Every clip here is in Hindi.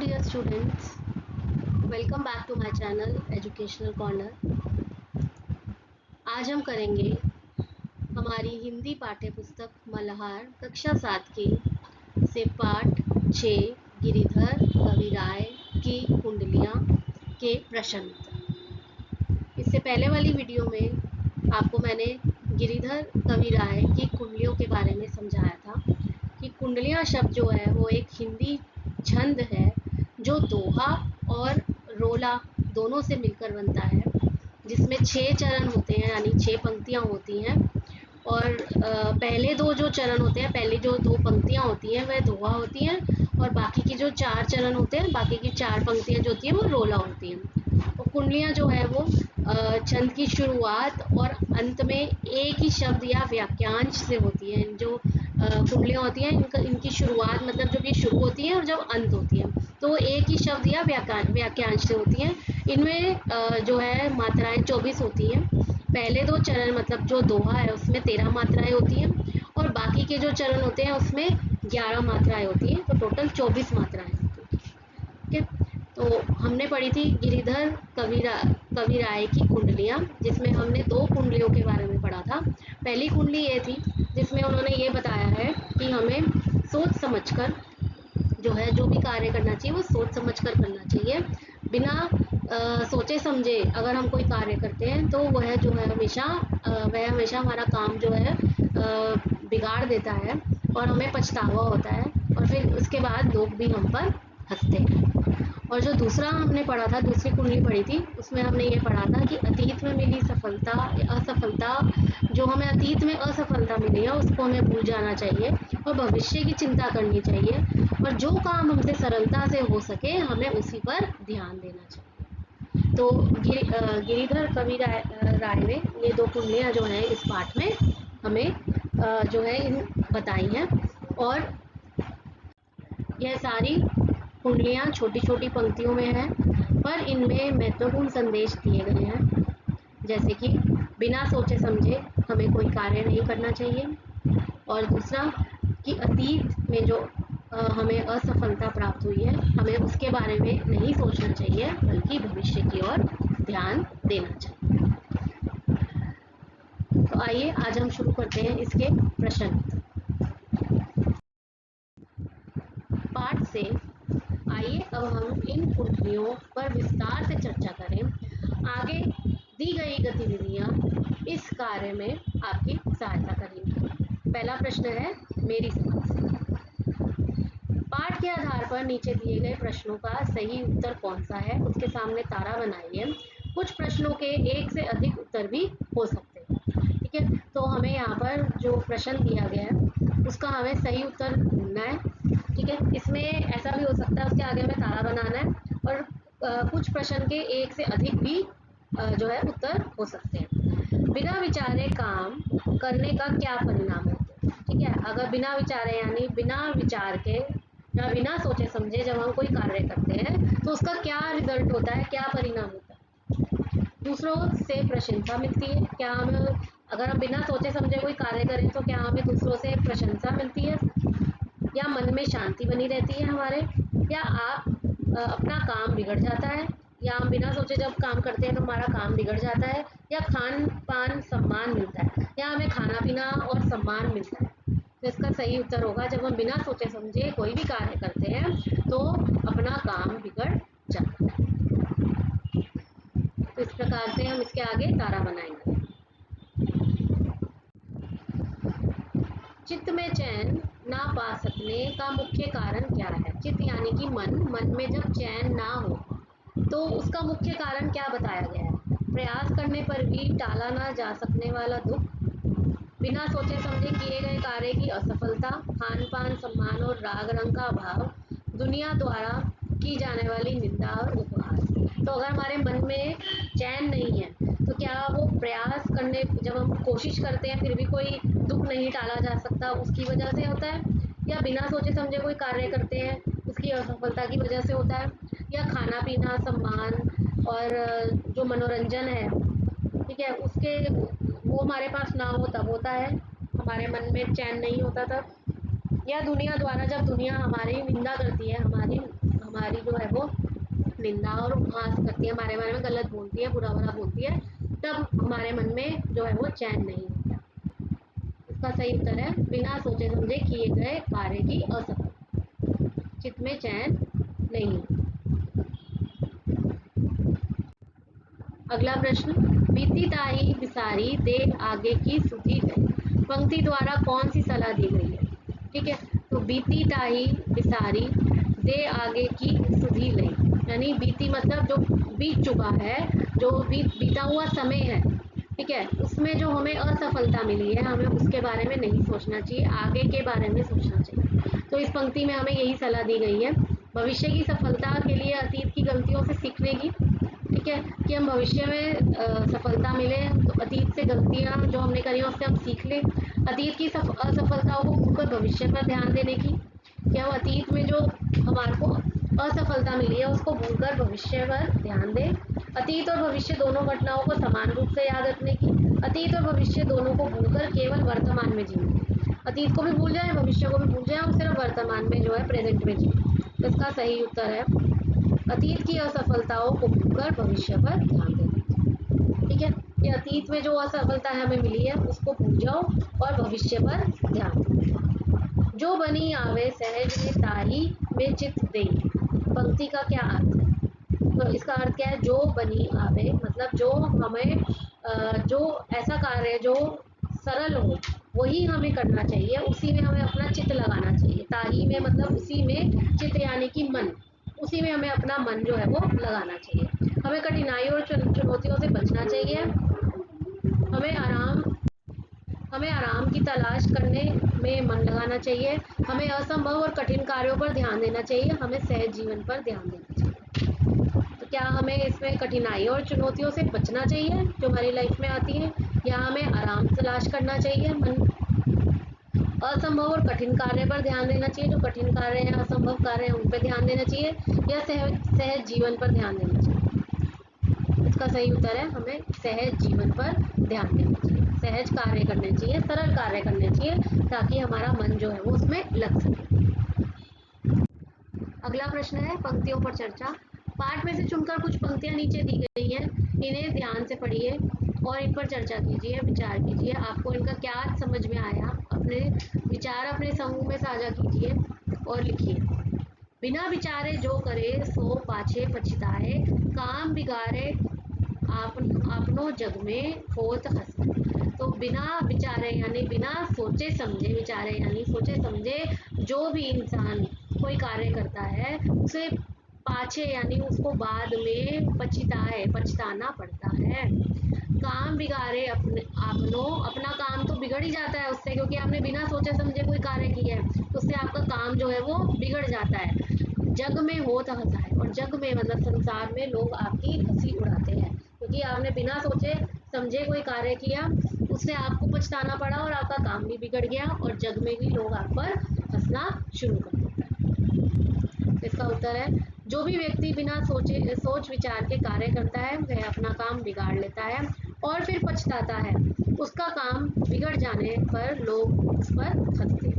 dear students, welcome back to my channel Educational Corner। आज हम करेंगे हमारी हिंदी पाठ्य पुस्तक मल्हार कक्षा 7 की से पाठ 6 गिरिधर कविराय की कुंडलियाँ के प्रश्न उत्तर। इससे पहले वाली वीडियो में आपको मैंने गिरिधर कविराय की कुंडलियों के बारे में समझाया था कि कुंडलियाँ शब्द जो है वो एक हिंदी छंद है जो दोहा और रोला दोनों से मिलकर बनता है, जिसमें 6 चरण होते हैं, यानी 6 पंक्तियाँ होती हैं। और पहले दो जो चरण होते हैं, पहली जो 2 पंक्तियाँ होती हैं वह दोहा होती हैं, और बाकी की जो 4 चरण होते हैं, बाकी की 4 पंक्तियाँ जो होती हैं वो रोला होती हैं। और कुंडलियाँ जो है वो छंद की शुरुआत और अंत में एक ही शब्द या वाक्यांश से होती हैं। जो कुंडलियाँ होती हैं इनकी शुरुआत मतलब जब ये शुरू होती हैं और जब अंत होती है तो एक ही शब्द या वाक्यांश से होती हैं। इनमें जो है मात्राएं 24 होती हैं। पहले 2 चरण मतलब जो दोहा है उसमें 13 मात्राएं होती हैं, और बाकी के जो चरण होते हैं उसमें 11 मात्राएं होती हैं, तो टोटल 24 मात्राएं होती हैं। ठीक है, तो हमने पढ़ी थी गिरिधर कविराय की कुंडलियाँ, जिसमें हमने 2 कुंडलियों के बारे में पढ़ा था। पहली कुंडली ये थी जिसमें उन्होंने ये बताया है कि हमें सोच समझकर जो है जो भी कार्य करना चाहिए वो सोच समझकर करना चाहिए। बिना सोचे समझे अगर हम कोई कार्य करते हैं तो वह जो है वह हमेशा हमारा काम जो है बिगाड़ देता है और हमें पछतावा होता है, और फिर उसके बाद लोग भी हम पर हंसते हैं। और जो दूसरा हमने पढ़ा था, दूसरी कुंडली पढ़ी थी, उसमें हमने ये पढ़ा था कि अतीत में मिली असफलता जो हमें अतीत में असफलता मिली है उसको हमें भूल जाना चाहिए और भविष्य की चिंता करनी चाहिए, और जो काम हमसे सरलता से हो सके हमें उसी पर ध्यान देना चाहिए। तो गिरिधर राय ने ये 2 कुंडलियाँ जो हैं इस पाठ में हमें जो है इन बताई हैं, और यह सारी कुंडलियाँ छोटी छोटी पंक्तियों में हैं, पर इनमें महत्वपूर्ण संदेश दिए गए हैं, जैसे कि बिना सोचे समझे हमें कोई कार्य नहीं करना चाहिए, और दूसरा कि अतीत में जो हमें असफलता प्राप्त हुई है हमें उसके बारे में नहीं सोचना चाहिए बल्कि भविष्य की ओर ध्यान देना चाहिए। तो आइए आज हम शुरू करते हैं इसके प्रश्न। पाठ से आइए अब हम इन कुंडलियों पर विस्तार से चर्चा करें। आगे दी गई गतिविधियां इस कार्य में आपकी सहायता करेंगी। पहला प्रश्न है मेरी समझ से। पाठ के आधार पर नीचे दिए गए प्रश्नों का सही उत्तर कौन सा है उसके सामने तारा बनाइए। कुछ प्रश्नों के एक से अधिक उत्तर भी हो सकते हैं। ठीक है, तो हमें यहाँ पर जो प्रश्न दिया गया है उसका हमें सही उत्तर ढूंढना है। ठीक है, इसमें ऐसा भी हो सकता है उसके आगे हमें तारा बनाना है, और कुछ प्रश्न के एक से अधिक भी जो है उत्तर हो सकते हैं। बिना विचारे काम करने का क्या परिणाम है? ठीक है, अगर बिना विचारे यानी बिना विचार के या बिना सोचे समझे जब हम कोई कार्य करते हैं तो उसका क्या रिजल्ट होता है, क्या परिणाम होता है? दूसरों से प्रशंसा मिलती है। क्या हम अगर हम बिना सोचे समझे कोई कार्य करें तो क्या हमें दूसरों से प्रशंसा मिलती है, या मन में शांति बनी रहती है हमारे, या आप अपना काम बिगड़ जाता है, या हम बिना सोचे जब काम करते हैं तो हमारा काम बिगड़ जाता है, या खान पान सम्मान मिलता है, या हमें खाना पीना और सम्मान मिलता है। तो इसका सही उत्तर होगा जब हम बिना सोचे समझे कोई भी कार्य करते हैं तो अपना काम बिगड़ जाता है। तो इस प्रकार से हम इसके आगे तारा बनाएंगे। चित्त में चैन ना पा सकने का मुख्य कारण क्या है? चित्त यानी कि मन में जब चैन ना हो तो उसका मुख्य कारण क्या बताया गया है? प्रयास करने पर भी टाला ना जा सकने वाला दुख, बिना सोचे समझे किए गए कार्य की असफलता, खान पान सम्मान और राग रंग का अभाव, दुनिया द्वारा की जाने वाली निंदा और उपहास। तो अगर हमारे मन में चैन नहीं है तो क्या वो प्रयास करने जब हम कोशिश करते हैं फिर भी कोई दुख नहीं टाला जा सकता उसकी वजह से होता है, या बिना सोचे समझे कोई कार्य करते हैं उसकी असफलता की वजह से होता है, या खाना पीना सम्मान और जो मनोरंजन है, ठीक है, उसके वो हमारे पास ना हो तब होता है, हमारे मन में चैन नहीं होता तब, या दुनिया द्वारा जब दुनिया हमारी निंदा करती है, हमारी जो है वो निंदा और उपहास करती है, हमारे बारे में गलत बोलती है, बुरा भला बोलती है, तब हमारे मन में जो है वो चैन नहीं होता। इसका सही उत्तर है बिना सोचे समझे किए गए कार्य की असफलता, चित्त में चैन नहीं। अगला प्रश्न, बीती ताही बिसारी दे आगे की सुधी गई, पंक्ति द्वारा कौन सी सलाह दी गई है? ठीक है, तो बीती ताही बिसारी दे आगे की सुधी गई, यानी बीती मतलब जो बीत चुका है, जो बीता हुआ समय है, ठीक है, उसमें जो हमें असफलता मिली है, हमें उसके बारे में नहीं सोचना चाहिए, आगे के बारे में सोचना चाहिए। तो इस पंक्ति में हमें यही सलाह दी गई है। भविष्य की सफलता के लिए अतीत की गलतियों से सीखने की, ठीक है, कि हम भविष्य में सफलता मिले तो अतीत से गलतियां जो हमने करी हैं उससे हम सीख लें। अतीत की असफलताओं को भूलकर भविष्य पर ध्यान देने की, कि हम अतीत में जो हमारे को असफलता मिली है उसको भूलकर भविष्य पर ध्यान दें। अतीत और भविष्य दोनों घटनाओं को समान रूप से याद रखने की, अतीत और भविष्य दोनों को भूलकर केवल वर्तमान में जीने की, अतीत को भी भूल जाए, भविष्य को भी भूल जाए और सिर्फ वर्तमान में जो है प्रेजेंट में जिए। तो इसका सही उत्तर है अतीत की असफलताओं को भूलकर भविष्य पर ध्यान देना। ठीक है, ये अतीत में जो असफलता हमें मिली है उसको भूल जाओ और भविष्य पर ध्यान दो। जो बनी आवे सहज में ताही में चित दे, पंक्ति का क्या अर्थ है? तो इसका अर्थ क्या है? जो बनी आवे मतलब जो हमें जो ऐसा कार्य जो सरल हो वही हमें करना चाहिए, उसी में हमें अपना चित्त लगाना चाहिए। ताही में मतलब उसी में, चित्त यानी कि मन, उसी में हमें अपना मन जो है वो लगाना चाहिए। हमें कठिनाई और चुनौतियों से बचना चाहिए। हमें आराम हमें आराम की तलाश करने में मन लगाना चाहिए। हमें असंभव और कठिन कार्यों पर ध्यान देना चाहिए। हमें सहज जीवन पर ध्यान देना चाहिए। तो क्या हमें इसमें कठिनाई और चुनौतियों से बचना चाहिए जो हमारी लाइफ में आती है, या हमें आराम तलाश करना चाहिए? मन असंभव और कठिन कार्य पर ध्यान देना चाहिए, जो कठिन कार्य है, असंभव कार्य है, उन पर ध्यान देना चाहिए, या सहज सहज जीवन पर ध्यान देना चाहिए? इसका सही उत्तर है हमें सहज जीवन पर ध्यान देना चाहिए, सहज कार्य करने चाहिए, सरल कार्य करने चाहिए, ताकि हमारा मन जो है वो उसमें लग सके। अगला प्रश्न है पंक्तियों पर चर्चा। पाठ में से चुनकर कुछ पंक्तियां नीचे दी गई हैं, इन्हें ध्यान से पढ़िए और इन पर चर्चा कीजिए, विचार कीजिए। आपको इनका क्या समझ में आया, अपने विचार अपने समूह में साझा कीजिए और लिखिए। बिना विचारे जो करे सो पाछे पछताए, काम बिगाड़े आपनो जग में होत हसन। तो बिना विचारे यानी बिना सोचे समझे, विचारे यानी सोचे समझे जो भी इंसान कोई कार्य करता है उसे पाछे यानी उसको बाद में पछताना पड़ता है। काम बिगाड़े अपना काम तो बिगड़ ही जाता है उससे, क्योंकि आपने बिना सोचे समझे कोई कार्य किया है तो उससे आपका काम जो है वो बिगड़ जाता है। जग में होत हंसा है, और जग में मतलब संसार में लोग आपकी हंसी उड़ाते हैं, क्योंकि आपने बिना सोचे समझे कोई कार्य किया, उससे आपको पछताना पड़ा और आपका काम भी बिगड़ गया और जग में भी लोग आप पर हंसना शुरू कर देते हैं। तो इसका उत्तर है जो भी व्यक्ति बिना सोच विचार के कार्य करता है वह अपना काम बिगाड़ लेता है और फिर पछताता है। उसका काम बिगड़ जाने पर लोग उस पर हंसते हैं।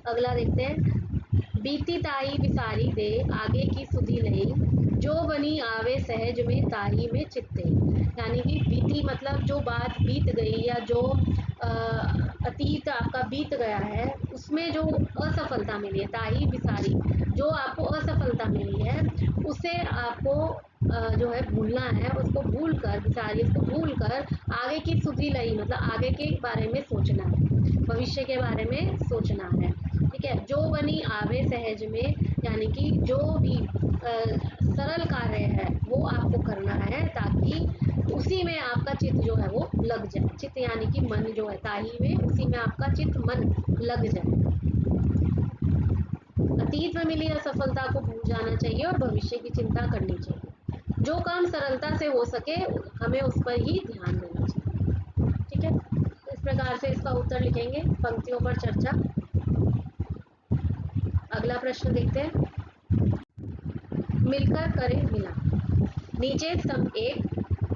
अगला देखते हैं। बीती ताई बिसारी दे आगे की सुधी लई, जो बनी आवे सहज में ताही में चित्ते, यानी कि बीती मतलब जो बात बीत गई या जो अतीत आपका बीत गया है उसमें जो असफलता मिली है, ताही बिसारी जो आपको असफलता मिली है उसे आपको जो है भूलना है, उसको भूल कर, बिसारी उसको भूल कर आगे की सुधी लई मतलब आगे के बारे में सोचना है, भविष्य के बारे में सोचना है। ठीक है, जो बनी आवे सहज में यानी कि जो भी सरल कार्य है वो आपको करना है, ताकि उसी में आपका चित्त जो है वो लग जाए। चित्त यानी कि मन जो है ताही में, उसी में आपका चित्त मन लग जाए। अतीत में मिली असफलता को भूल जाना चाहिए और भविष्य की चिंता करनी चाहिए। जो काम सरलता से हो सके हमें उस पर ही ध्यान देना चाहिए। ठीक है, तो इस प्रकार से इसका उत्तर लिखेंगे, पंक्तियों पर चर्चा। अगला प्रश्न देखते हैं। मिलकर करें मिलान। नीचे सम एक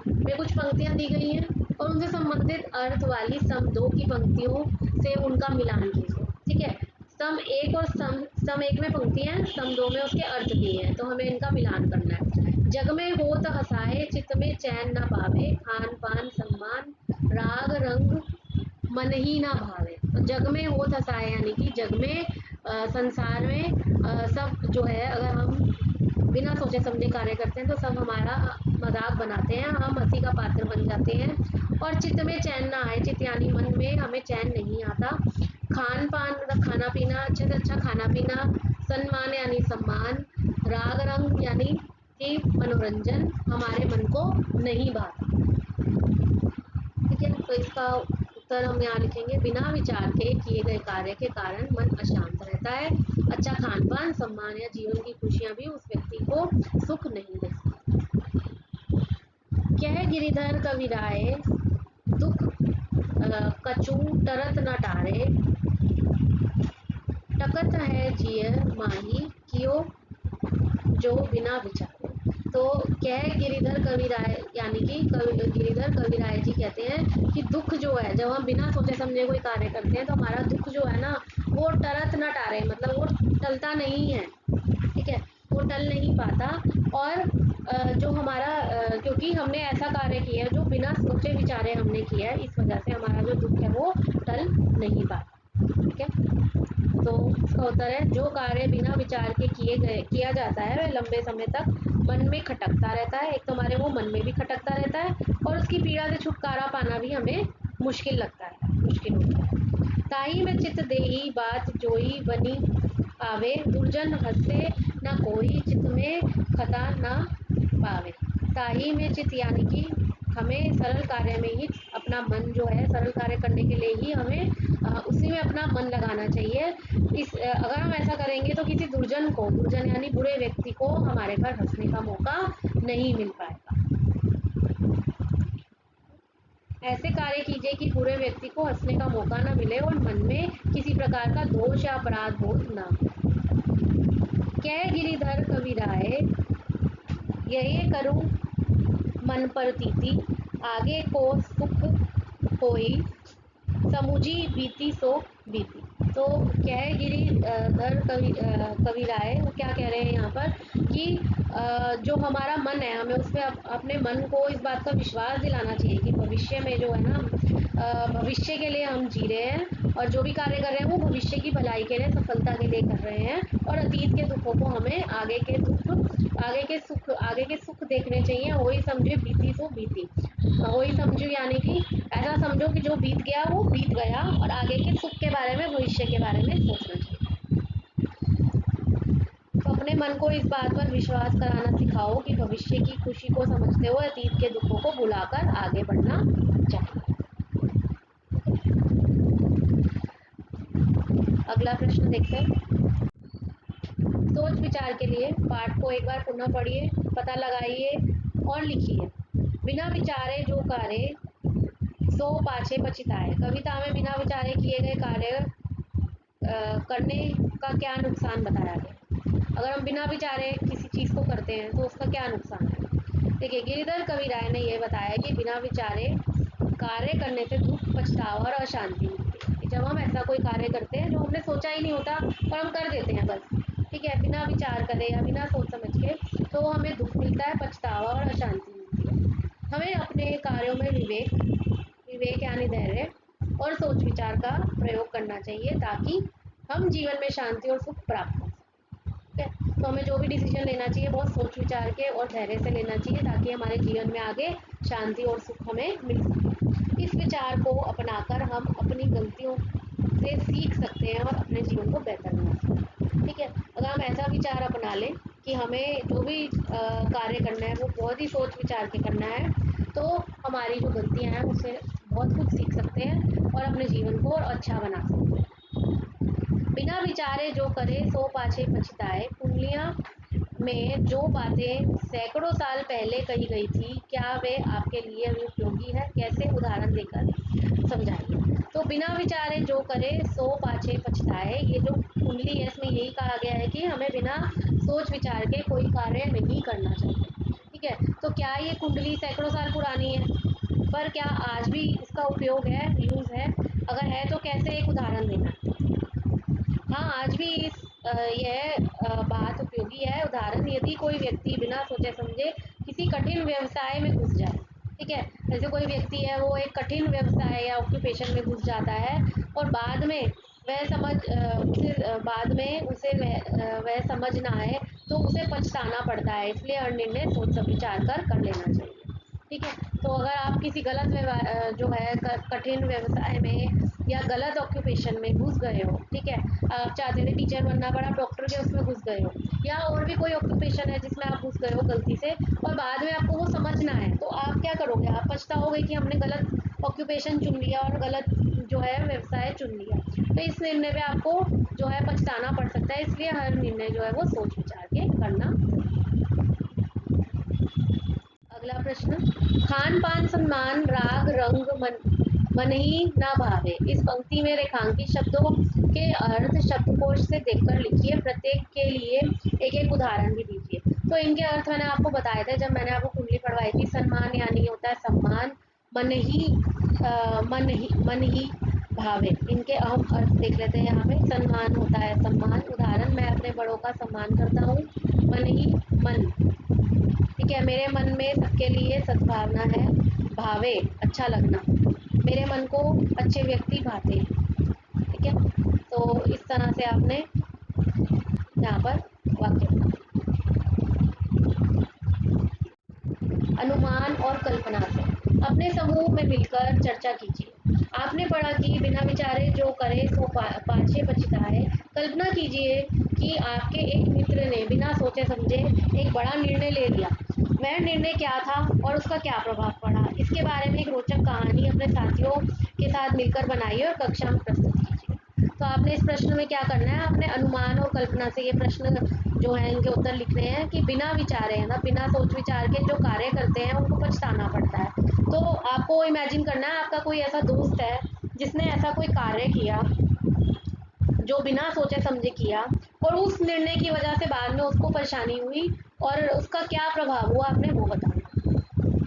में कुछ पंक्तियां दी गई हैं और उनसे संबंधित अर्थ वाली सम दो की पंक्तियों से उनका मिलान कीजिए। ठीक है, सम एक और सम एक में पंक्ति है, सम दो में उसके अर्थ भी हैं, तो हमें इनका मिलान करना है। जग में होत हसाए, चित्त में चैन न पावे, खान पान सम्मान राग रंग मन ही ना भावे। तो जग में होत हसाए यानी कि जग में संसार में सब जो है, अगर हम बिना सोचे समझे कार्य करते हैं तो सब हमारा मजाक बनाते हैं, हम हंसी का पात्र बन जाते हैं। और चित्त में चैन ना आए, चित्त यानी मन में हमें चैन नहीं आता। खान पान मतलब खाना पीना, अच्छे से अच्छा खाना पीना, सम्मान यानी सम्मान, राग रंग यानी कि मनोरंजन हमारे मन को नहीं भाता। ठीक है, तो इसका उत्तर हम यहाँ लिखेंगे, बिना विचार के किए गए कार्य के कारण मन अशांत रहता है। अच्छा खान पान, सम्मान या जीवन की खुशियां भी उस व्यक्ति को सुख नहीं देती। कह गिरिधर कविराय दुख कछु टरत न टारे, टकत है जिय माही कियो जो बिना विचारे। तो क्या है, गिरिधर कविराय यानी कि गिरिधर कविराय जी कहते हैं कि दुख जो है, जब हम बिना सोचे समझे कोई कार्य करते हैं तो हमारा दुख जो है ना, वो टरत न टारे, मतलब वो टलता नहीं है। ठीक है, वो टल नहीं पाता। और जो हमारा क्योंकि हमने ऐसा कार्य किया है जो बिना सोचे विचारे हमने किया है, इस वजह से हमारा जो दुख है वो टल नहीं पाता। ठीक है, तो इसका उत्तर है, जो कार्य बिना विचार के किया जाता है वह लंबे समय तक मन में खटकता रहता है। एक तो हमारे वो मन में भी खटकता रहता है और उसकी पीड़ा से छुटकारा पाना भी हमें मुश्किल लगता है, मुश्किल होता है। ताही में चित देही बात जोई बनी आवे, दुर्जन हंसे न कोई, चित में खता न पावे। ताही में चित यानी कि हमें सरल कार्य में ही अपना मन जो है, सरल कार्य करने के लिए ही हमें उसी में अपना मन लगाना चाहिए। अगर हम ऐसा करेंगे तो किसी दुर्जन को, दुर्जन यानी बुरे व्यक्ति को हमारे पर हंसने का मौका नहीं मिल पाएगा। ऐसे कार्य कीजिए कि बुरे व्यक्ति को हंसने का मौका न मिले और मन में किसी प्रकार का दोष या अपराध बोध न हो। कह गिरिधर कविराय यही करूं मन पर तीती, आगे को सुख होई समुझी बीती सो बीती। तो क्या है, गिरिधर कविराय वो क्या कह रहे हैं यहाँ पर कि जो हमारा मन है, हमें उस पर अपने मन को इस बात का विश्वास दिलाना चाहिए कि भविष्य में जो है ना, भविष्य के लिए हम जी रहे हैं और जो भी कार्य कर रहे हैं वो भविष्य की भलाई के लिए, सफलता के लिए कर रहे हैं। और अतीत के दुखों को हमें आगे के सुख देखने चाहिए। वही समझे बीती सो बीती, वही समझो यानी कि ऐसा समझो कि जो बीत गया वो बीत गया और आगे के सुख के बारे में, भविष्य के बारे में सोचना चाहिए। तो अपने मन को इस बात पर विश्वास कराना सिखाओ कि भविष्य की खुशी को समझते हुए अतीत के दुखों को भुलाकर आगे बढ़ना चाहिए। अगला प्रश्न देखते हैं। सोच विचार के लिए पाठ को एक बार पुनः पढ़िए, पता लगाइए और लिखिए। बिना विचारे जो कार्य सो पाछे पछताए। कविता में बिना विचारे किए गए कार्य करने का क्या नुकसान बताया गया। अगर हम बिना विचारे किसी चीज़ को करते हैं तो उसका क्या नुकसान है। देखिए, गिरिधर कविराय ने यह बताया कि बिना विचारे कार्य करने से दुख, पछतावा और अशांति मिलती है। जब हम ऐसा कोई कार्य करते हैं जो हमने सोचा ही नहीं होता और हम कर देते हैं बस, ठीक है, बिना विचार करे या बिना सोच समझ के, तो हमें दुख मिलता है, पछतावा और अशांति मिलती है। हमें अपने कार्यों में विवेक, विवेक यानी धैर्य और सोच विचार का प्रयोग करना चाहिए ताकि हम जीवन में शांति और सुख प्राप्त कर सकें। ठीक है, तो हमें जो भी डिसीजन लेना चाहिए बहुत सोच विचार के और धैर्य से लेना चाहिए ताकि हमारे जीवन में आगे शांति और सुख हमें मिल सके। इस विचार को अपनाकर हम अपनी गलतियों से सीख सकते हैं और अपने जीवन को बेहतर बना सकते हैं। ठीक है, अगर हम ऐसा विचार अपना लें कि हमें जो भी कार्य करना है वो बहुत ही सोच विचार के करना है, तो हमारी जो गलतियां हैं उससे बहुत कुछ सीख सकते हैं और अपने जीवन को और अच्छा बना सकते हैं। बिना विचारे जो करे सो पाछे पछताए। कुंडलियां में जो बातें सैकड़ों साल पहले कही गई थी, क्या वे आपके लिए अभी उपयोगी है? कैसे, उदाहरण देकर समझाइए। तो बिना विचारे जो करे सो पाछे पछताए, ये जो कुंडली है इसमें यही कहा गया है कि हमें बिना सोच विचार के कोई कार्य नहीं करना चाहिए। ठीक है, तो क्या ये कुंडली सैकड़ों साल पुरानी है, पर क्या आज भी इसका उपयोग है, यूज है? अगर है तो कैसे, एक उदाहरण देना। हाँ, आज भी यह बात उपयोगी है। उदाहरण, यदि कोई व्यक्ति बिना सोचे समझे किसी कठिन व्यवसाय में घुस जाए, ठीक है, जैसे कोई व्यक्ति है वो एक कठिन व्यवसाय या ऑक्यूपेशन में घुस जाता है और बाद में बाद में उसे वह समझ ना आए तो उसे पछताना पड़ता है, इसलिए हर निर्णय सोच समझ विचार कर लेना चाहिए। ठीक है, तो अगर आप किसी गलत जो है कठिन व्यवसाय में या गलत ऑक्यूपेशन में घुस गए हो, ठीक है, आप चाहते थे टीचर बनना पर आप डॉक्टर के उसमें घुस गए हो, या और भी कोई ऑक्यूपेशन है जिसमें आप घुस गए हो गलती से और बाद में आपको वो समझ ना आए, तो आप क्या करोगे? आप पछताओगे कि हमने गलत ऑक्यूपेशन चुन लिया और गलत जो है व्यवसाय चुन लिया। तो इस निर्णय पे आपको जो है पछताना पड़ सकता है, इसलिए हर निर्णय जो है वो सोच विचार के करना। अगला प्रश्न, खान पान सम्मान राग रंग मन ही ना भावे, इस पंक्ति में रेखांकित शब्दों के अर्थ शब्दकोश से देखकर लिखिए, प्रत्येक के लिए एक एक उदाहरण भी दीजिए। तो इनके अर्थ मैंने आपको बताए थे जब मैंने आपको कुंडली पढ़वाई थी। सम्मान यानी होता है सम्मान, मन ही भावे। इनके अहम अर्थ देख लेते हैं। यहाँ पे सम्मान होता है सम्मान, उदाहरण, मैं अपने बड़ों का सम्मान करता हूँ। मन ही मन, ठीक है, मेरे मन में सबके लिए सद्भावना है। भावे, अच्छा लगना, मेरे मन को अच्छे व्यक्ति भाते। ठीक है, तो इस तरह से आपने यहाँ पर वाक्य बना। अनुमान और कल्पना से अपने समूह में मिलकर चर्चा कीजिए। आपने पढ़ा कि बिना विचारे जो करे सो पाछे पछताए। कल्पना कीजिए कि आपके एक मित्र ने बिना सोचे समझे एक बड़ा निर्णय ले लिया। वह निर्णय क्या था और उसका क्या प्रभाव पड़ा, इसके बारे में एक रोचक कहानी अपने साथियों के साथ मिलकर बनाइए और कक्षा में प्रस्तुत कीजिए। तो आपने इस प्रश्न में क्या करना है? आपने अनुमान और कल्पना से ये प्रश्न जो है इनके उत्तर लिखने हैं कि बिना विचारे, है ना, बिना सोच विचार के जो कार्य करते हैं उनको पछताना पड़ता है। तो आपको इमेजिन करना है आपका कोई ऐसा दोस्त है जिसने ऐसा कोई कार्य किया जो बिना सोचे समझे किया और उस निर्णय की वजह से बाद में उसको परेशानी हुई और उसका क्या प्रभाव हुआ, आपने वो बताना।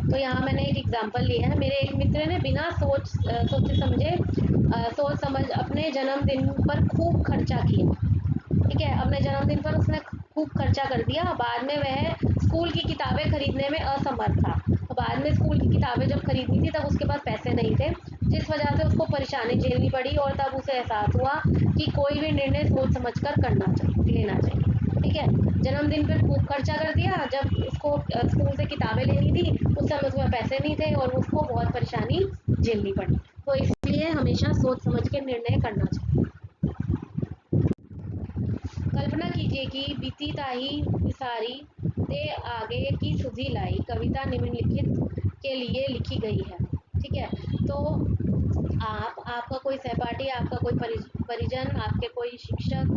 तो यहाँ मैंने एक एग्जांपल लिया है। मेरे एक मित्र ने बिना सोचे समझे सोच समझ अपने जन्मदिन पर खूब खर्चा किया। ठीक है, अपने जन्मदिन पर उसने खूब खर्चा कर दिया। बाद में वह स्कूल की किताबें खरीदने में असमर्थ था। तो बाद में स्कूल की किताबें जब खरीदनी थी तब उसके पास पैसे नहीं थे, जिस वजह से उसको परेशानी झेलनी पड़ी और तब उसे एहसास हुआ कि कोई भी निर्णय सोच समझ कर लेना चाहिए। ठीक है, जन्मदिन पर खूब खर्चा कर दिया, जब उसको स्कूल से किताबें लेनी थी उस समय उसमें पैसे नहीं थे और उसको बहुत परेशानी झेलनी पड़ी। तो इसलिए हमेशा सोच समझ के निर्णय करना चाहिए। कल्पना कीजिए कि बीती ताही बिसारी ते आगे की सुधी लाई कविता निम्नलिखित के लिए लिखी गई है। ठीक है, तो आपका कोई सहपाठी, आपका कोई परिजन, आपके कोई शिक्षक,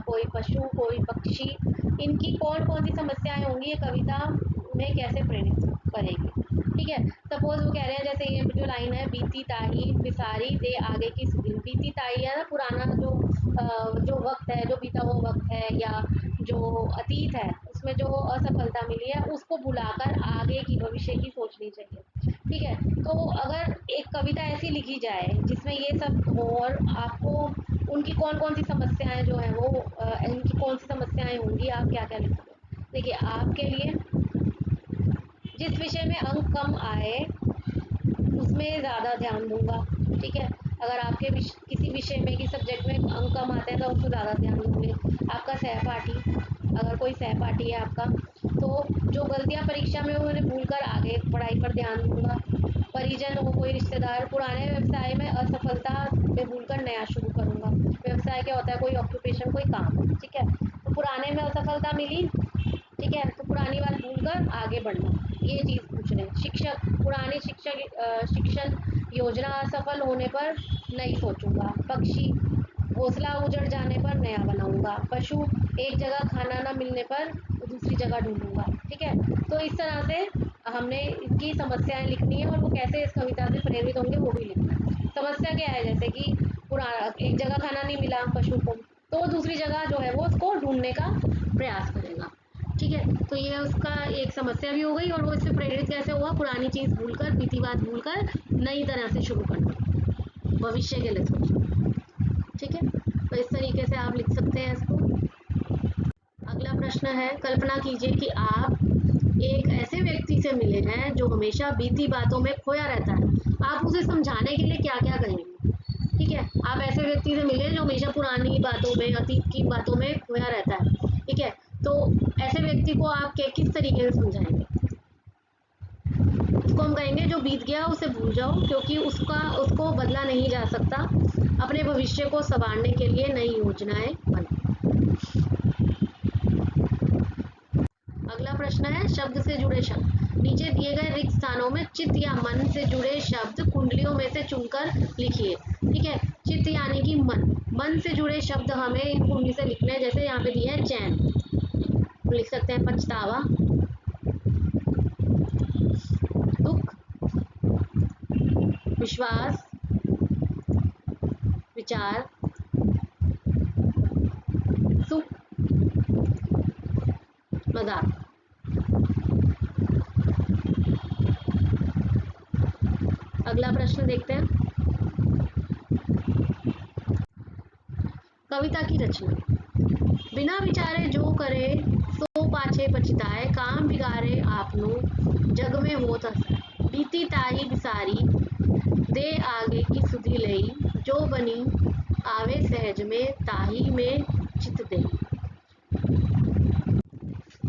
कोई पशु, कोई पक्षी, इनकी कौन कौन सी समस्याएं होंगी, ये कविता में कैसे प्रेरित करेगी। ठीक है, सपोज वो कह रहे हैं, जैसे ये जो लाइन है, बीती ताही बिसारी दे आगे की सुधी। बीती ताही है ना, पुराना जो वक्त है, जो बीता हुआ वक्त है या जो अतीत है उसमें जो असफलता मिली है उसको भुलाकर आगे की भविष्य की सोचनी चाहिए। ठीक है, तो अगर एक कविता ऐसी लिखी जाए जिसमें ये सब हो और आपको उनकी कौन कौन सी समस्याएं जो है वो इनकी कौन सी समस्याएं होंगी, आप क्या क्या लिखोगे? देखिए, आपके लिए जिस विषय में अंक कम आए उसमें ज़्यादा ध्यान दूंगा। ठीक है, अगर आपके किसी विषय में, किसी सब्जेक्ट में अंक कम आते हैं तो उसमें ज़्यादा ध्यान दूंगे। आपका सहपाठी, अगर कोई सहपाठी है आपका, तो जो गलतियां परीक्षा में उन्हें भूल कर आगे पढ़ाई पर ध्यान दूंगा। परिजन हो, कोई रिश्तेदार, पुराने व्यवसाय में असफलता में भूल कर नया शुरू करूंगा। व्यवसाय क्या होता है? कोई ऑक्यूपेशन, कोई काम। ठीक है, तो पुराने में असफलता मिली, ठीक है, तो पुरानी बात भूलकर आगे बढ़ना, ये चीज़ पूछ रहे हैं। शिक्षक, पुरानी शिक्षण योजना असफल होने पर नई सोचूंगा। पक्षी, घोंसला उजड़ जाने पर नया बनाऊंगा। पशु, एक जगह खाना न मिलने पर दूसरी जगह ढूंढूंगा। ठीक है, तो इस तरह से हमने इनकी समस्याएं लिखनी है और वो कैसे इस कविता से प्रेरित होंगे वो भी लिखना है। समस्या क्या है? जैसे कि पुराना एक जगह खाना नहीं मिला पशु को, तो वो दूसरी जगह जो है वो उसको ढूंढने का प्रयास करेगा। ठीक है, तो ये उसका एक समस्या भी हो गई और वो इससे प्रेरित कैसे हुआ? पुरानी चीज़ भूलकर, बीती बात भूलकर नई तरह से शुरू करना, भविष्य के लिए सोचना। ठीक है, तो इस तरीके से आप लिख सकते हैं इसको। अगला प्रश्न है, कल्पना कीजिए कि आप एक ऐसे व्यक्ति से मिले हैं जो हमेशा बीती बातों में खोया रहता है। आप उसे समझाने के लिए क्या क्या कहेंगे? ठीक है, आप ऐसे व्यक्ति से मिले जो हमेशा पुरानी बातों में, अतीत की बातों में खोया रहता है। ठीक है, तो ऐसे व्यक्ति को आप किस तरीके से समझाएंगे? उसको हम कहेंगे जो बीत गया उसे भूल जाओ, क्योंकि उसको बदला नहीं जा सकता। अपने भविष्य को संवारने के लिए नई योजनाएं बनाओ। अगला प्रश्न है, शब्द से जुड़े शब्द। नीचे दिए गए रिक्त स्थानों में चित्त या मन से जुड़े शब्द कुंडलियों में से चुनकर लिखिए। ठीक है, चित्त यानी कि मन से जुड़े शब्द हमें इन कुंडली से लिखने हैं। जैसे यहाँ पे दिया है चैन, तो लिख सकते हैं पछतावा, दुख, विश्वास, विचार, सुख, मजाक। अगला प्रश्न देखते हैं, कविता की रचना। बिना विचारे जो करे सो पाछे पछताए, काम बिगाड़े आपनो जग में होत असर। बीती ताई बिसारी दे आगे की सुधि लई, जो बनी आवे सहज में ताही में चित दे।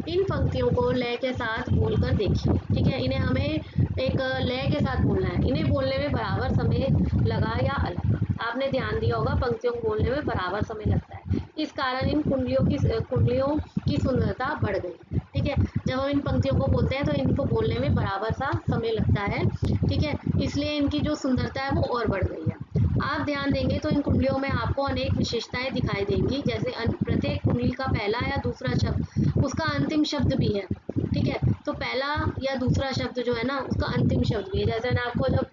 इन पंक्तियों को लय के साथ बोलकर देखिए। ठीक है, इन्हें हमें एक लय के साथ बोलना है। इन्हें बोलने में बराबर समय लगा या अलग? आपने ध्यान दिया होगा, पंक्तियों को बोलने में बराबर समय लगता है। इस कारण इन कुंडलियों की सुंदरता बढ़ गई। ठीक है, जब हम इन पंक्तियों को बोलते हैं तो इनको बोलने में बराबर सा समय लगता है। ठीक है, इसलिए इनकी जो सुंदरता है वो और बढ़ गई है। आप ध्यान देंगे तो इन कुंडलियों में आपको अनेक विशेषताएं दिखाई देंगी। जैसे प्रत्येक कुंडली का पहला या दूसरा शब्द उसका अंतिम शब्द भी है। ठीक है, तो पहला या दूसरा शब्द जो है ना, उसका अंतिम शब्द भी है। जैसे मैंने आपको जब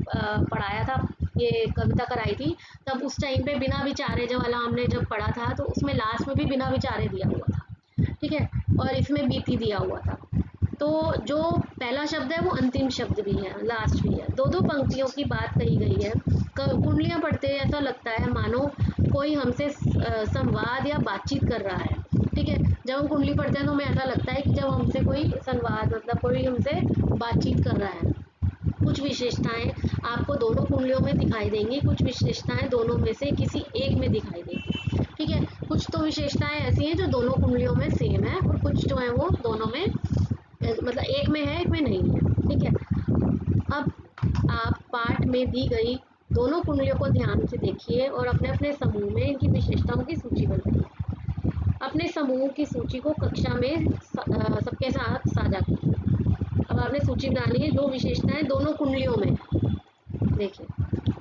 पढ़ाया था, ये कविता कराई थी, तब उस टाइम पे बिना विचारे जो वाला हमने जब पढ़ा था, तो उसमें लास्ट में भी बिना विचारे दिया हुआ था। ठीक है, और इसमें बीती दिया हुआ था। तो जो पहला शब्द है वो अंतिम शब्द भी है, लास्ट भी है। दो दो पंक्तियों की बात कही गई है। कुंडलियां पढ़ते ऐसा लगता है मानो कोई हमसे संवाद या बातचीत कर रहा है। ठीक है, जब हम कुंडली पढ़ते हैं तो हमें ऐसा लगता है कि जब हमसे कोई संवाद, मतलब कोई हमसे बातचीत कर रहा है। कुछ विशेषताएं आपको दोनों कुंडलियों में दिखाई देंगी, कुछ विशेषताएं दोनों में से किसी एक में दिखाई देंगी। ठीक है, कुछ तो विशेषताएं ऐसी हैं जो दोनों कुंडलियों में सेम है, और कुछ जो है वो दोनों में, मतलब एक में है एक में नहीं है। ठीक है, अब आप पाठ में दी गई दोनों कुंडलियों को ध्यान से देखिए और अपने अपने समूह में इनकी विशेषताओं की सूची बनाइए। अपने समूह की सूची को कक्षा में सबके साथ साझा कीजिए। अब आपने सूची बनानी है जो विशेषताएं दोनों कुंडलियों में है। देखिए,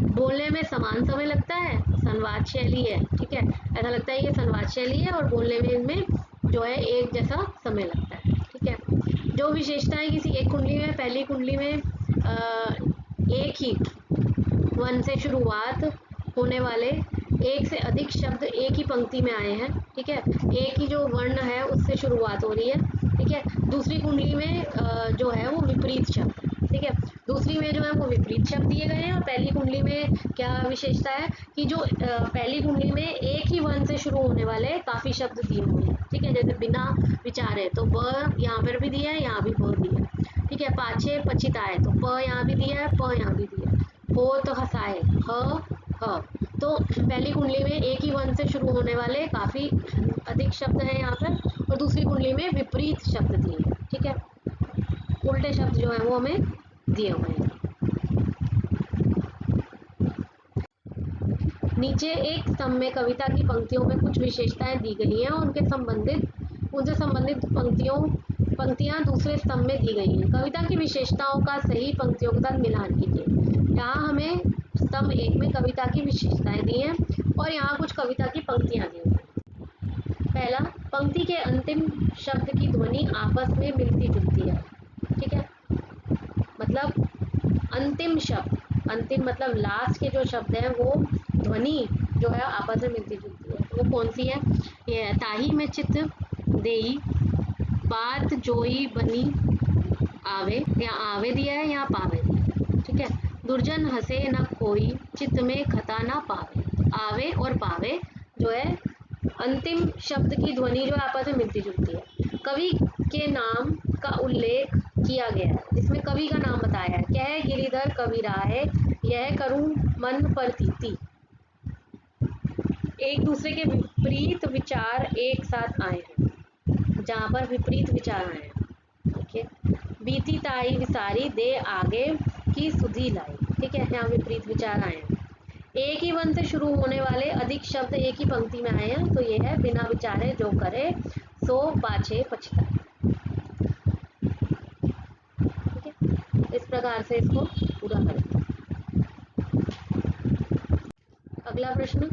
बोलने में समान समय लगता है, संवाद शैली है। ठीक है, ऐसा लगता है ये संवाद शैली है, और बोलने में इनमें जो है एक जैसा समय लगता है। ठीक है, जो विशेषताएं किसी एक कुंडली में, पहली कुंडली में एक ही वन से शुरुआत होने वाले एक से अधिक शब्द एक ही पंक्ति में आए हैं। ठीक है, एक ही जो वर्ण है उससे शुरुआत हो रही है। ठीक है, दूसरी कुंडली में जो है वो विपरीत शब्द है। ठीक है, दूसरी में जो है वो विपरीत शब्द दिए गए हैं, और पहली कुंडली में क्या विशेषता है कि जो पहली कुंडली में एक ही वर्ण से शुरू होने वाले काफी शब्द दिए हुए हैं। ठीक है, जैसे बिना विचारे, तो ब यहाँ पर भी दिया है, यहाँ भी ब दिया है। ठीक है, पाछे पछिताए, तो प यहाँ भी दिया है, प यहाँ भी दिया है। हो तो हंसाए, ह। तो पहली कुंडली में एक ही वर्ण से शुरू होने वाले काफी अधिक शब्द हैं यहाँ पर, और दूसरी कुंडली में विपरीत शब्द दिए हैं। ठीक है, उल्टे शब्द जो है वो हमें दिए हुए हैं। नीचे एक स्तंभ में कविता की पंक्तियों में कुछ विशेषताएं दी गई हैं, और उनसे संबंधित पंक्तियां दूसरे स्तंभ में दी गई हैं। कविता की विशेषताओं का सही पंक्तियों के साथ मिलान कीजिए। यहाँ हमें स्तंभ एक में कविता की विशेषताएं दी हैं, और यहाँ कुछ कविता की पंक्तियां दी हैं। पहला, पंक्ति के अंतिम शब्द की ध्वनि आपस में मिलती जुलती है। ठीक है, मतलब अंतिम शब्द, अंतिम मतलब लास्ट के जो शब्द हैं वो ध्वनि जो है आपस में मिलती जुलती है। वो कौन सी है? ये है, ताही में चित देई, बात जोई बनी आवे। यहाँ आवे दिया है, यहाँ पावे दिया है। ठीक है, दुर्जन हंसे न कोई, चित्त में खता ना पावे। आवे और पावे जो है अंतिम शब्द की ध्वनि जो आपस में मिलती जुलती है। कवि के नाम का उल्लेख किया गया है, जिसमें कवि का नाम बताया है। कह गिरिधर कविराय यह करूं मन परतीति। एक दूसरे के विपरीत विचार एक साथ आए हैं, जहाँ पर विपरीत विचार आए हैं। ओके, बीती ताई विसारी दे आगे की सुधी लाई। ठीक है, यहाँ विपरीत विचार आए हैं। एक ही वन से शुरू होने वाले अधिक शब्द एक ही पंक्ति में आए हैं, तो ये है बिना विचारे जो करे सो पाछे पछताए। ठीक है, इस प्रकार से इसको पूरा करें। अगला प्रश्न,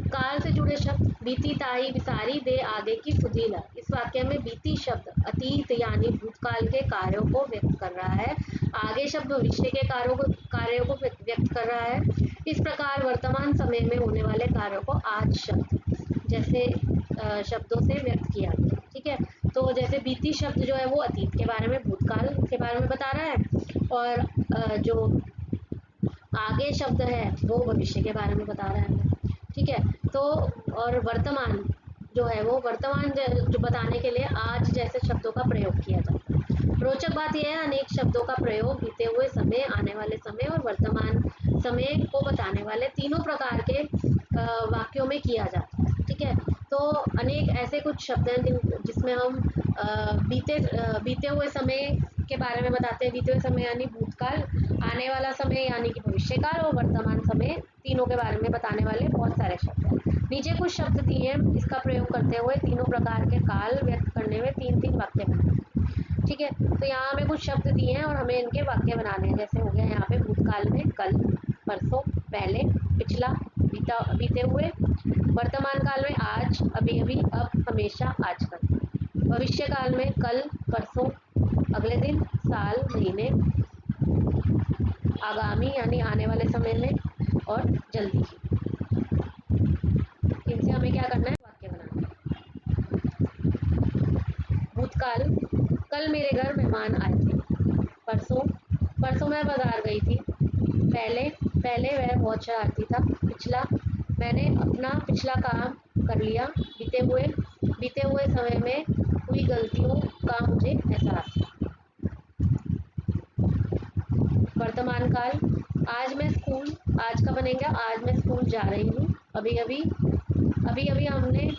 काल से जुड़े शब्द। बीती ताई विसारी दे आगे की सुधीला। इस वाक्य में बीती शब्द अतीत यानी भूतकाल के कार्यों को व्यक्त कर रहा है, आगे शब्द भविष्य के कार्यों को व्यक्त कर रहा है। इस प्रकार वर्तमान समय में होने वाले कार्यों को आज शब्द जैसे शब्दों से व्यक्त किया गया। ठीक है, तो जैसे बीती शब्द जो है वो अतीत के बारे में, भूतकाल के बारे में बता रहा है, और जो आगे शब्द है वो भविष्य के बारे में बता रहा है। ठीक है, तो और वर्तमान जो है वो वर्तमान जो बताने के लिए आज जैसे शब्दों का प्रयोग किया जाता है। रोचक बात यह है, अनेक शब्दों का प्रयोग बीते हुए समय, आने वाले समय और वर्तमान समय को बताने वाले तीनों प्रकार के वाक्यों में किया जाता है। ठीक है, तो अनेक ऐसे कुछ शब्द हैं जिसमें हम बीते हुए समय के बारे में बताते हैं। बीते हुए समय यानी भूतकाल, आने वाला समय यानी कि भविष्यकाल, और वर्तमान समय, तीनों के बारे में बताने वाले बहुत सारे शब्द हैं। नीचे कुछ शब्द दिए हैं, इसका प्रयोग करते हुए तीनों प्रकार के काल व्यक्त करने में तीन तीन वाक्य बनाए। ठीक है, तो यहाँ हमें कुछ शब्द दिए हैं और हमें इनके वाक्य बनाने हैं। जैसे हो गया यहाँ पे भूतकाल में कल, परसों, पहले, पिछला, बीते हुए। वर्तमान काल में आज, अभी अभी, अब, हमेशा, आजकल। भविष्य काल में कल, परसों, अगले दिन, साल, महीने, आगामी यानी आने वाले समय में, और जल्दी ही। इनसे हमें क्या करना है, वाक्य बनाना है। भूतकाल, कल मेरे घर मेहमान आए थे। परसों मैं बाजार गई थी। पहले वह बहुत शरारती था। पिछला, मैंने अपना पिछला काम कर लिया। बीते हुए समय में हुई गलतियों का मुझे एहसास है। वर्तमान काल, आज का बनेगा आज मैं स्कूल जा रही हूँ। अभी अभी हमने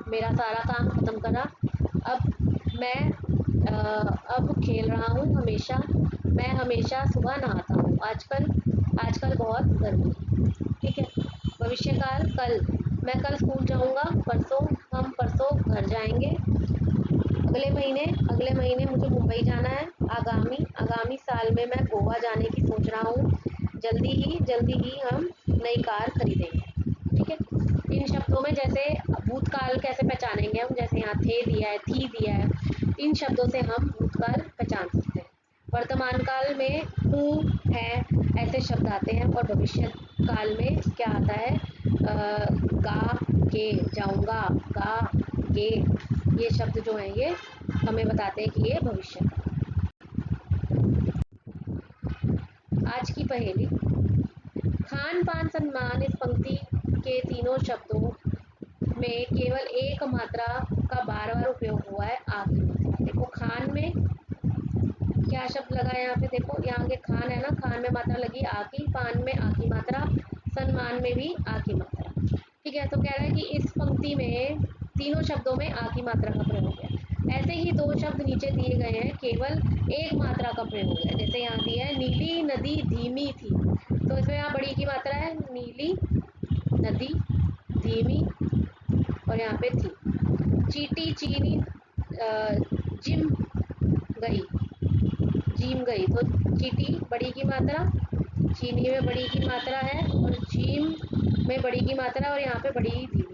मेरा सारा काम खत्म करा। मैं अब खेल रहा हूँ। मैं हमेशा सुबह नहाता हूँ। आजकल बहुत गर्मी है। ठीक है, भविष्य काल, कल, मैं कल स्कूल जाऊँगा। हम परसों घर जाएंगे। अगले महीने मुझे मुंबई जाना है। आगामी साल में मैं गोवा जाने की सोच रहा हूँ। जल्दी ही हम नई कार खरीदेंगे। ठीक है, इन शब्दों में जैसे भूतकाल कैसे पहचानेंगे हम, जैसे यहाँ थे दिया है, थी दिया है, इन शब्दों से हम भूतकाल पहचान सकते हैं। वर्तमान काल में हूँ, है, ऐसे शब्द आते हैं, और भविष्य काल में क्या आता है, गा के, जाऊंगा, गा के, ये शब्द जो हैं ये हमें बताते हैं कि ये भविष्य काल। आज की पहेली, खान पान सम्मान इस पंक्ति के तीनों शब्दों में केवल एक मात्रा का बार बार उपयोग हुआ है, आ की मात्रा। देखो खान में क्या शब्द लगा है यहाँ पे, देखो यहाँ के खान है ना, खान में मात्रा लगी आ की, पान में आ की मात्रा, सम्मान में भी आ की मात्रा। ठीक है, तो कह रहा है कि इस पंक्ति में तीनों शब्दों में आ की मात्रा का प्रयोग है। ऐसे ही दो शब्द नीचे दिए गए हैं, केवल एक मात्रा का प्रयोग है। जैसे यहाँ दिया है नीली नदी धीमी थी, तो इसमें यहाँ बड़ी की मात्रा है, नीली नदी धीमी, और यहाँ पे थी। चीटी चीनी जिम गई, तो चीटी बड़ी की मात्रा, चीनी में बड़ी की मात्रा है, और जिम में बड़ी की मात्रा, और यहाँ पे बड़ी धीमी।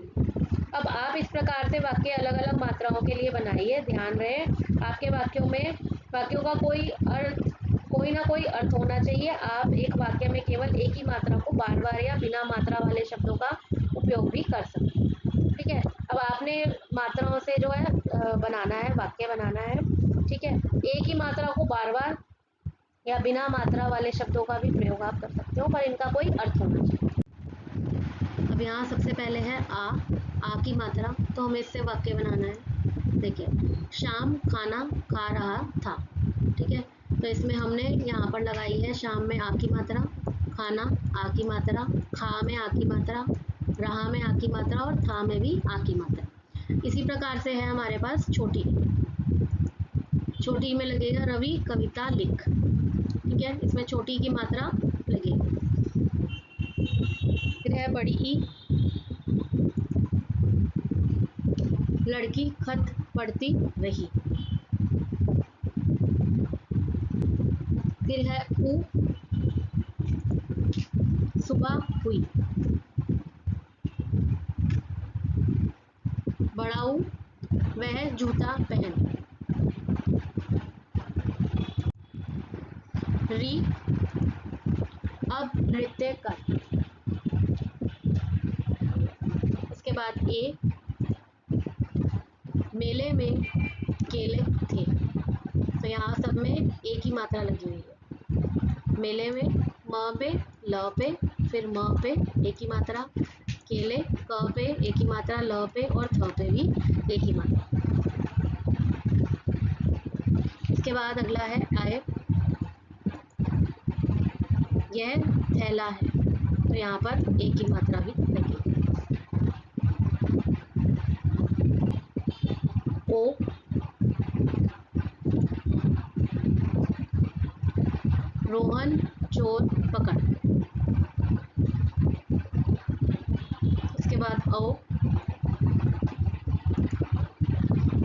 अब आप इस प्रकार से वाक्य अलग अलग मात्राओं के लिए बनाइए। ध्यान रहे आपके वाक्यों का कोई ना कोई अर्थ होना चाहिए। आप एक वाक्य में केवल एक ही मात्रा को बार बार या बिना मात्रा वाले शब्दों का उपयोग भी कर सकते हैं। ठीक है, अब आपने मात्राओं से जो है बनाना है, वाक्य बनाना है। ठीक है, एक ही मात्रा को बार बार या बिना मात्रा वाले शब्दों का भी प्रयोग आप कर सकते हो, पर इनका कोई अर्थ होना चाहिए। अब यहाँ सबसे पहले है आ की मात्रा, तो हमें इससे वाक्य बनाना है। देखिए, शाम खाना खा रहा था, ठीक है। तो इसमें हमने यहाँ पर लगाई है शाम में आ की मात्रा, खाना आ की मात्रा, खा में आ की मात्रा, रहा में आ की मात्रा और था में भी आ की मात्रा। इसी प्रकार से है हमारे पास छोटी। छोटी में लगेगा रवि कविता लिख, ठीक है। इसमें छोटी की मात्रा लगेगी। फिर है बड़ी ई, लड़की खत पढ़ती रही। फिर है ऊ, सुबह हुई। बड़ा ऊ, वह जूता पहन। री, अब नृत्य कर। इसके बाद ए, मेले में केले थे। तो यहाँ सब में ए की मात्रा लगी हुई है। मेले में म पे ल पे, फिर म पे ए की मात्रा, केले क पे ए की मात्रा, ल पे और थ पे भी ए की मात्रा। इसके बाद अगला है आए, यह थैला है। तो यहाँ पर ए की मात्रा भी लगेगी। ओ, रोहन चोर पकड़। इसके बाद औ,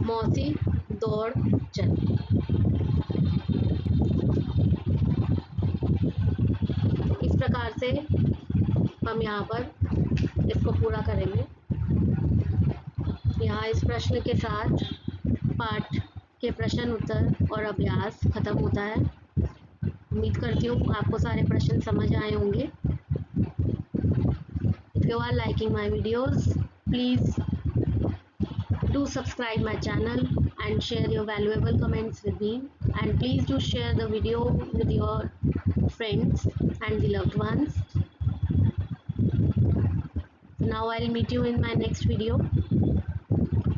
मौसी दौड़ चल। इस प्रकार से हम यहाँ पर इसको पूरा करेंगे। यहाँ इस प्रश्न के साथ पाठ के प्रश्न उत्तर और अभ्यास खत्म होता है। उम्मीद करती हूँ आपको सारे प्रश्न समझ आए होंगे। If you are liking my videos, please do subscribe my channel and share your valuable comments with me, and please do share the video with your friends and the loved ones. Now I'll meet you in my next video.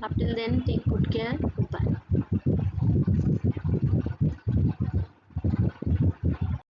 Up till then, take good care. Goodbye.